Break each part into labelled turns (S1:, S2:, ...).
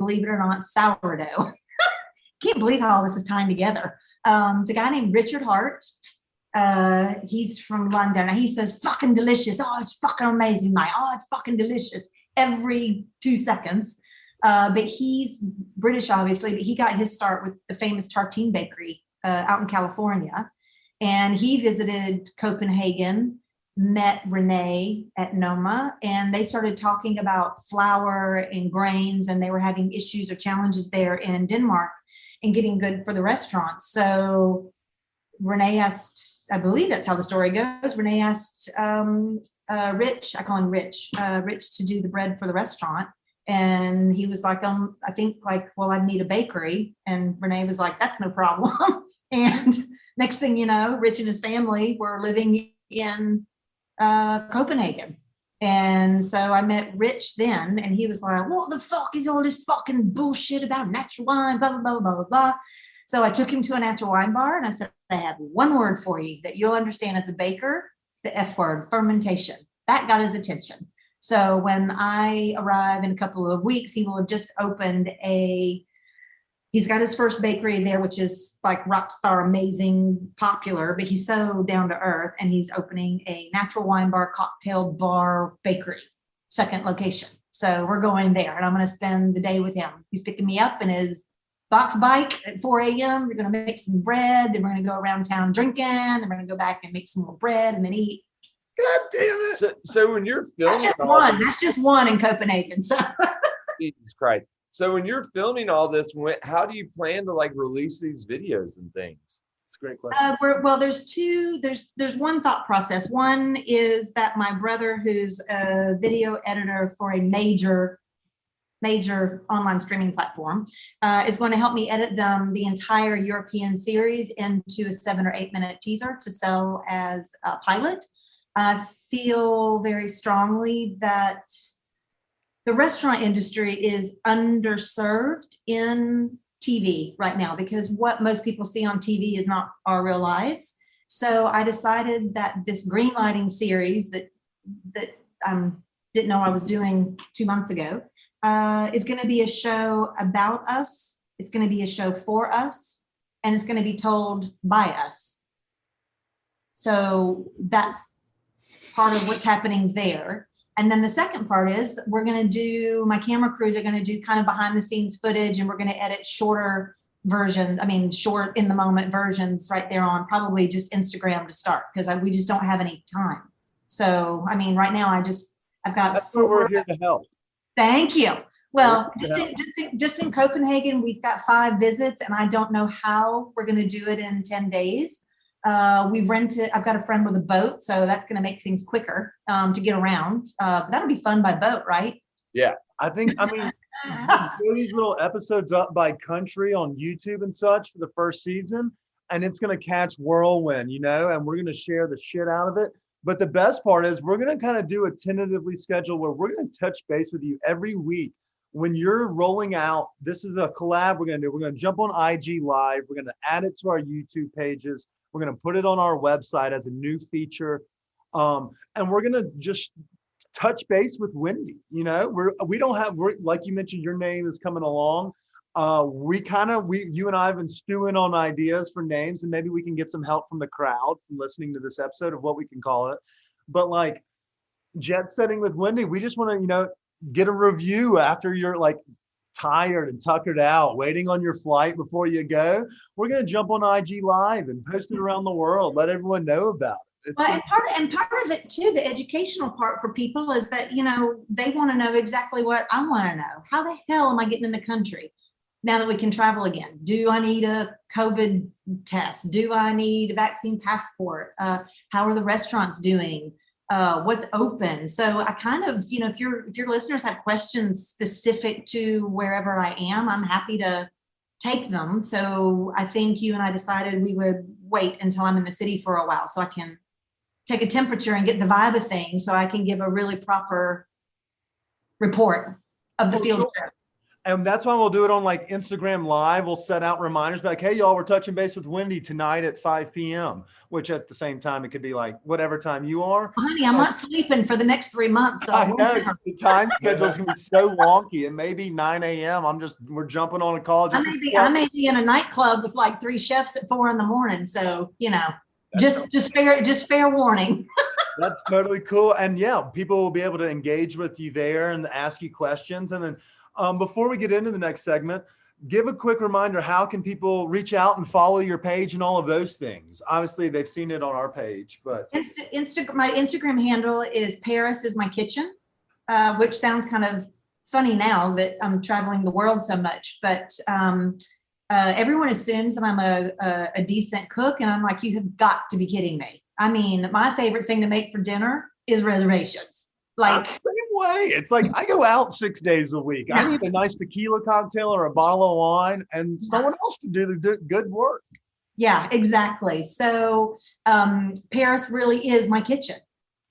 S1: believe it or not, sourdough. Can't believe how all this is tying together. It's a guy named Richard Hart. He's from London, and he says fucking delicious. Oh, it's fucking amazing, mate. Oh, it's fucking delicious every 2 seconds. But he's British, obviously, but he got his start with the famous Tartine Bakery out in California. And he visited Copenhagen, met Renee at Noma, and they started talking about flour and grains, and they were having issues or challenges there in Denmark and getting good for the restaurants. So Renee asked, I believe that's how the story goes, Renee asked Rich, I call him Rich, Rich to do the bread for the restaurant. And he was like, I think like, well, I need a bakery. And Renee was like, that's no problem. And next thing you know, Rich and his family were living in Copenhagen. And so I met Rich then, and he was like, what the fuck is all this fucking bullshit about natural wine, blah, blah, blah, blah, blah, blah. So I took him to a natural wine bar, and I said, I have one word for you that you'll understand as a baker, the F word, fermentation. That got his attention. So when I arrive in a couple of weeks, he will have just opened he's got his first bakery there, which is like rock star, amazing, popular, but he's so down to earth, and he's opening a natural wine bar, cocktail bar, bakery, second location. So we're going there, and I'm going to spend the day with him. He's picking me up in his box bike at 4 a.m. We're going to make some bread. Then we're going to go around town drinking. Then we're going to go back and make some more bread and then eat.
S2: God damn it. So when you're filming.
S1: That's just one in Copenhagen. So
S2: Jesus Christ. So when you're filming all this, how do you plan to like release these videos and things? It's a great question.
S1: Well, there's one thought process. One is that my brother, who's a video editor for a major online streaming platform, is going to help me edit the entire European series into a 7 or 8 minute teaser to sell as a pilot. I feel very strongly that the restaurant industry is underserved in TV right now, because what most people see on TV is not our real lives. So I decided that this green lighting series that didn't know I was doing 2 months ago is going to be a show about us. It's going to be a show for us, and it's going to be told by us. So that's part of what's happening there. And then the second part is my camera crews are going to do kind of behind the scenes footage, and we're going to edit short in the moment versions right there on probably just Instagram to start, because we just don't have any time. So, I mean, right now I've got.
S2: That's what we're here to help.
S1: Thank you. Well, just in Copenhagen, we've got 5 visits, and I don't know how we're going to do it in 10 days. I've got a friend with a boat, so that's going to make things quicker to get around. That'll be fun by boat, right?
S2: Yeah.
S3: I mean, these little episodes up by country on YouTube and such for the first season, and it's going to catch whirlwind, and we're going to share the shit out of it. But the best part is we're going to kind of do a tentatively schedule where we're going to touch base with you every week. When you're rolling out, this is a collab we're going to do. We're going to jump on IG Live. We're going to add it to our YouTube pages. We're going to put it on our website as a new feature. And we're going to just touch base with Wendy. We're like you mentioned, your name is coming along. You and I have been stewing on ideas for names, and maybe we can get some help from the crowd from listening to this episode of what we can call it. But like jet setting with Wendy, we just want to, get a review after you're like tired and tuckered out, waiting on your flight before you go. We're going to jump on IG Live and post it around the world, let everyone know about it.
S1: And part of it too, the educational part for people is that, they want to know exactly what I want to know. How the hell am I getting in the country now that we can travel again? Do I need a COVID test? Do I need a vaccine passport? How are the restaurants doing? What's open? So I kind of, if your listeners have questions specific to wherever I am, I'm happy to take them. So I think you and I decided we would wait until I'm in the city for a while so I can take a temperature and get the vibe of things, so I can give a really proper report of the field trip.
S3: And that's why we'll do it on like Instagram Live. We'll set out reminders like, hey, y'all, we're touching base with Wendy tonight at 5 p.m., which at the same time, it could be like whatever time you are.
S1: Well, honey, I'm not sleeping for the next 3 months. So
S3: I know the time schedule is going to be so wonky. It may be 9 a.m. We're jumping on a call.
S1: I may be in a nightclub with like 3 chefs at 4 a.m. So, just fair warning.
S3: That's totally cool. And yeah, people will be able to engage with you there and ask you questions. And then before we get into the next segment, give a quick reminder, how can people reach out and follow your page and all of those things? Obviously, they've seen it on our page, but
S1: my Instagram handle is Paris is my kitchen, which sounds kind of funny now that I'm traveling the world so much, but everyone assumes that I'm a decent cook, and I'm like, you have got to be kidding me. I mean, my favorite thing to make for dinner is reservations. Like,
S3: same way. It's like I go out 6 days a week. I need a nice tequila cocktail or a bottle of wine, and someone else to do the good work.
S1: Yeah, exactly. So Paris really is my kitchen,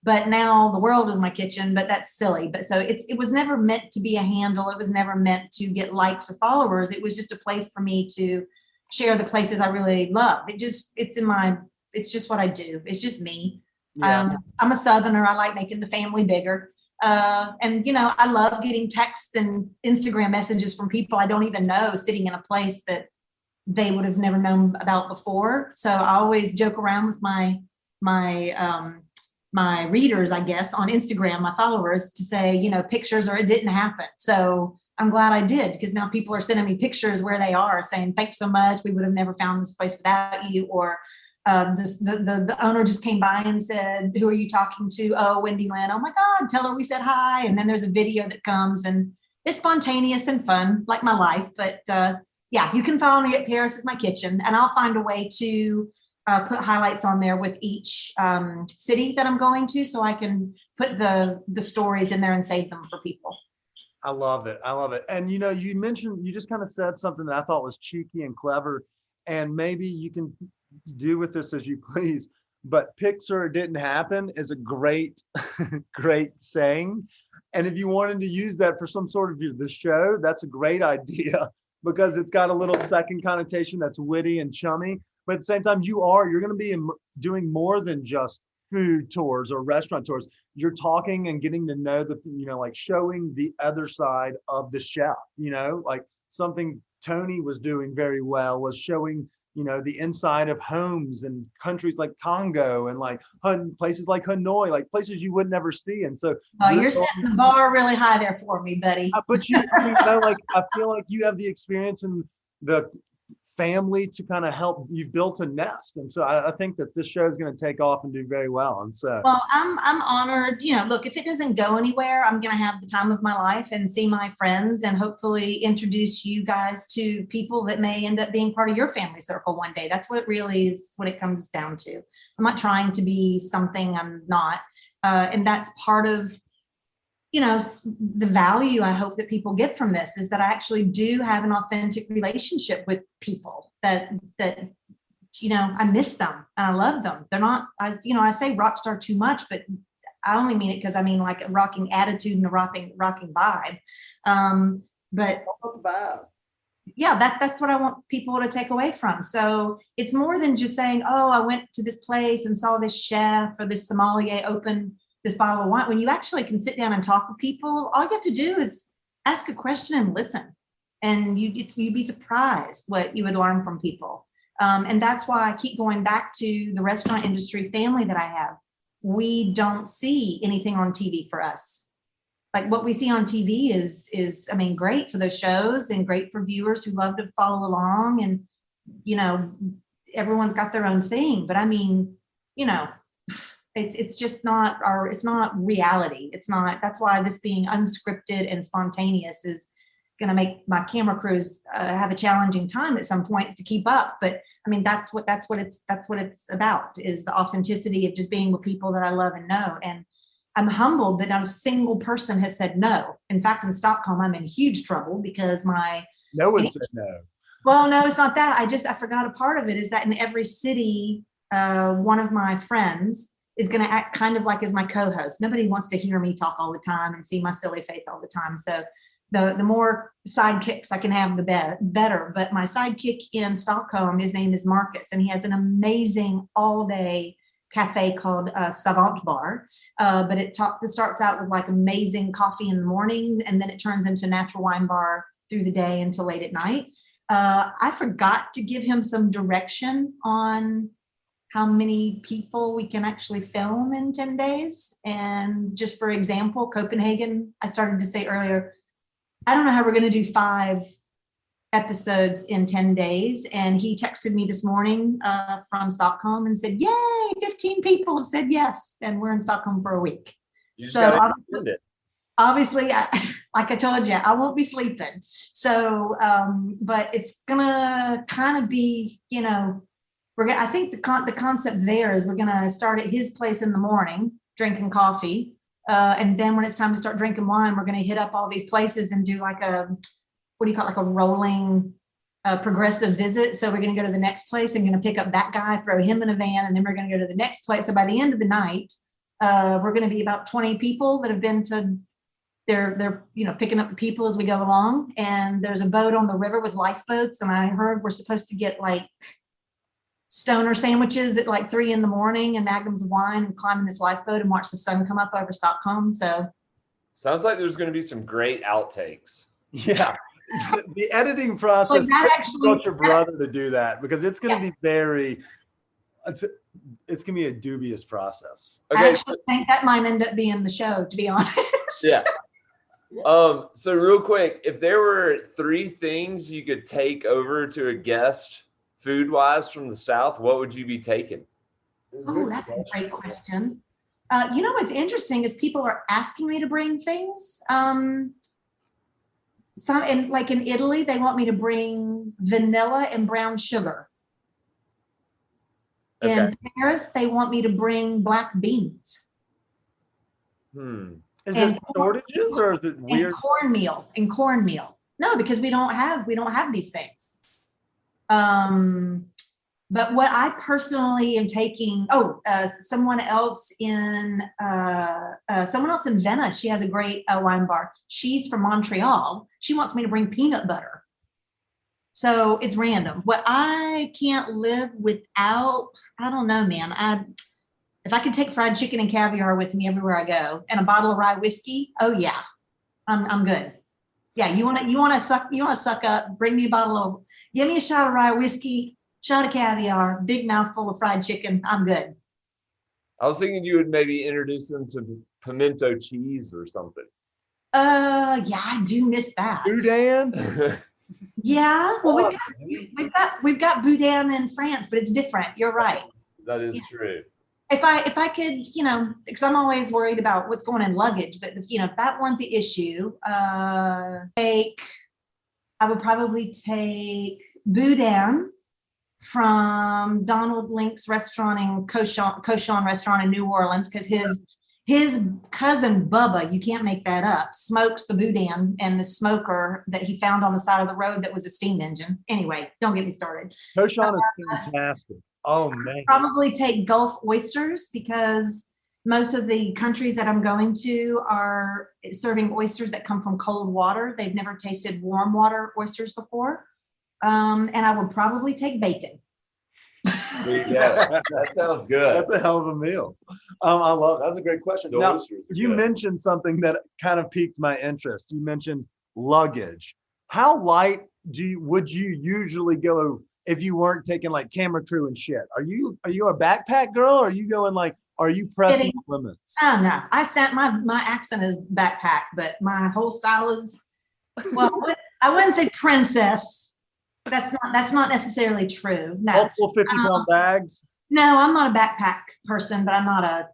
S1: but now the world is my kitchen, but that's silly. But so it was never meant to be a handle. It was never meant to get likes or followers. It was just a place for me to share the places I really love. It's just what I do. It's just me.
S3: Yeah.
S1: I'm a Southerner. I like making the family bigger. And I love getting texts and Instagram messages from people I don't even know, sitting in a place that they would have never known about before. So I always joke around with my readers, I guess, on Instagram, my followers, to say, pictures or it didn't happen. So I'm glad I did, because now people are sending me pictures where they are saying, thanks so much. We would have never found this place without you. Or the owner just came by and said, who are you talking to? Oh, Wendy Lynn. Oh my God, tell her we said hi. And then there's a video that comes, and it's spontaneous and fun, like my life. But yeah, you can follow me at Paris is my kitchen, and I'll find a way to put highlights on there with each city that I'm going to, so I can put the stories in there and save them for people.
S3: I love it. I love it. And you just kind of said something that I thought was cheeky and clever, and maybe you can do with this as you please, but Pixar didn't happen is a great, great saying. And if you wanted to use that for some sort of the show, that's a great idea, because it's got a little second connotation that's witty and chummy. But at the same time, you're going to be doing more than just food tours or restaurant tours. You're talking and getting to know like showing the other side of the chef, like something Tony was doing very well was showing, the inside of homes and countries like Congo and like places like Hanoi, like places you would never see. And so
S1: you're setting the bar really high there for me, buddy.
S3: But I feel like you have the experience and the family to kind of help. You've built a nest, and so I think that this show is going to take off and do very well. And so,
S1: well, I'm honored. Look, if it doesn't go anywhere, I'm going to have the time of my life and see my friends, and hopefully introduce you guys to people that may end up being part of your family circle one day. That's what it really is. What it comes down to. I'm not trying to be something I'm not, and that's part of the value I hope that people get from this, is that I actually do have an authentic relationship with people that I miss them and I love them. They're not, I say rock star too much, but I only mean it because I mean like a rocking attitude and a rocking vibe. But yeah, that's what I want people to take away from. So it's more than just saying, oh, I went to this place and saw this chef or this sommelier open this bottle of wine. When you actually can sit down and talk with people, all you have to do is ask a question and listen. And you'd be surprised what you would learn from people. And that's why I keep going back to the restaurant industry family that I have. We don't see anything on TV for us. Like what we see on TV is great for those shows and great for viewers who love to follow along. And, everyone's got their own thing. But it's just not it's not reality. It's not. That's why this being unscripted and spontaneous is going to make my camera crews have a challenging time at some points to keep up. But that's what it's about, is the authenticity of just being with people that I love and know. And I'm humbled that not a single person has said no. In fact, in Stockholm, I'm in huge trouble because
S3: no one said no.
S1: Well, no, it's not that. I forgot a part of it is that in every city, one of my friends is going to act kind of like as my co-host. Nobody wants to hear me talk all the time and see my silly face all the time. So the more sidekicks I can have, the better. But my sidekick in Stockholm, his name is Marcus, and he has an amazing all-day cafe called Savant Bar. But it starts out with like amazing coffee in the morning, and then it turns into a natural wine bar through the day until late at night. I forgot to give him some direction on how many people we can actually film in 10 days. And just for example, Copenhagen, I started to say earlier, I don't know how we're going to do 5 episodes in 10 days. And he texted me this morning from Stockholm and said, yay, 15 people have said yes. And we're in Stockholm for a week.
S2: You just
S1: So
S2: gotta extend it.
S1: obviously, like I told you, I won't be sleeping. So, but it's gonna kind of be, you know, I think the concept there is we're gonna start at his place in the morning, drinking coffee. And then when it's time to start drinking wine, we're gonna hit up all these places and do like what do you call it, like a rolling progressive visit. So we're gonna go to the next place and gonna pick up that guy, throw him in a van, and then we're gonna go to the next place. So by the end of the night, we're gonna be about 20 people that have been to, they're you know, picking up the people as we go along. And there's a boat on the river with lifeboats. And I heard we're supposed to get like stoner sandwiches at like 3 a.m. and magnums of wine and climb in this lifeboat and watch the sun come up over Stockholm. So
S2: sounds like there's going to be some great outtakes.
S3: Yeah. The editing process,
S1: like that actually,
S3: got your brother to do that, because it's going to be very, it's going to be a dubious process.
S1: I actually think that might end up being the show, to be honest.
S2: Yeah. So real quick, if there were 3 things you could take over to a guest food-wise from the South, what would you be taking?
S1: Oh, that's a great question. You know, what's interesting is people are asking me to bring things. Like in Italy, they want me to bring vanilla and brown sugar.
S2: Okay.
S1: In Paris, they want me to bring black beans.
S3: Is it shortages or is it weird?
S1: And cornmeal. No, because we don't have these things. But what I personally am taking, someone else in Venice, she has a great wine bar. She's from Montreal. She wants me to bring peanut butter. So it's random. What I can't live without, I don't know, man. If I could take fried chicken and caviar with me everywhere I go, and a bottle of rye whiskey, oh yeah, I'm good. Yeah, you want to suck up, bring me a bottle of, give me a shot of rye whiskey, shot of caviar, big mouthful of fried chicken, I'm good.
S2: I was thinking you would maybe introduce them to pimento cheese or something.
S1: Yeah, I do miss that.
S3: Boudin?
S1: Yeah, well, we've got Boudin in France, but it's different. You're right.
S2: That is true.
S1: If I could, you know, because I'm always worried about what's going in luggage, but you know, if that weren't the issue, I would probably take Boudin from Donald Link's restaurant in Cochon restaurant in New Orleans, because his cousin Bubba, you can't make that up, smokes the Boudin and the smoker that he found on the side of the road that was a steam engine. Anyway, don't get me started.
S3: Cochon is fantastic. Oh man.
S1: Probably take Gulf oysters, because most of the countries that I'm going to are serving oysters that come from cold water. They've never tasted warm water oysters before. And I would probably take bacon.
S2: Yeah, that sounds good.
S3: That's a hell of a meal. I love it. That's a great question. Now, you mentioned something that kind of piqued my interest. You mentioned luggage. How light would you usually go if you weren't taking like camera crew and shit? Are you a backpack girl? Or are you going like, are you pressing the limits?
S1: Oh no, my accent is backpack, but my whole style is, well, I wouldn't say princess. That's not necessarily true. No.
S3: Multiple 50-pound bags?
S1: No, I'm not a backpack person, but I'm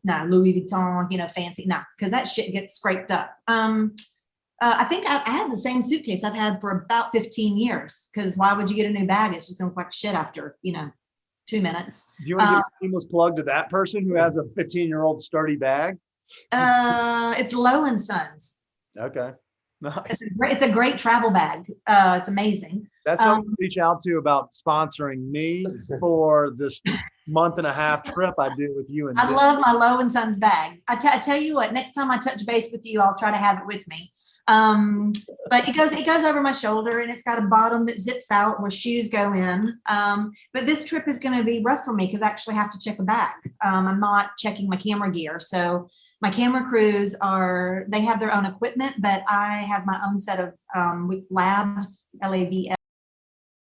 S1: not Louis Vuitton, you know, fancy. No, because that shit gets scraped up. I think I have the same suitcase I've had for about 15 years, because why would you get a new bag? It's just going to look like shit after, 2 minutes.
S3: Do you want to give a seamless plug to that person who has a 15-year-old sturdy bag?
S1: It's Low & Sons.
S3: Okay. Nice.
S1: It's a great travel bag. It's amazing.
S3: That's who I'm gonna reach out to about sponsoring me for this month and a half trip I do with you and
S1: I
S3: Jen.
S1: love my Low and Sons bag. I tell you what, next time I touch base with you, I'll try to have it with me. But it goes over my shoulder, and it's got a bottom that zips out where shoes go in. But this trip is going to be rough for me because I actually have to check a bag. I'm not checking my camera gear. So my camera crews they have their own equipment, but I have my own set of labs, LAVS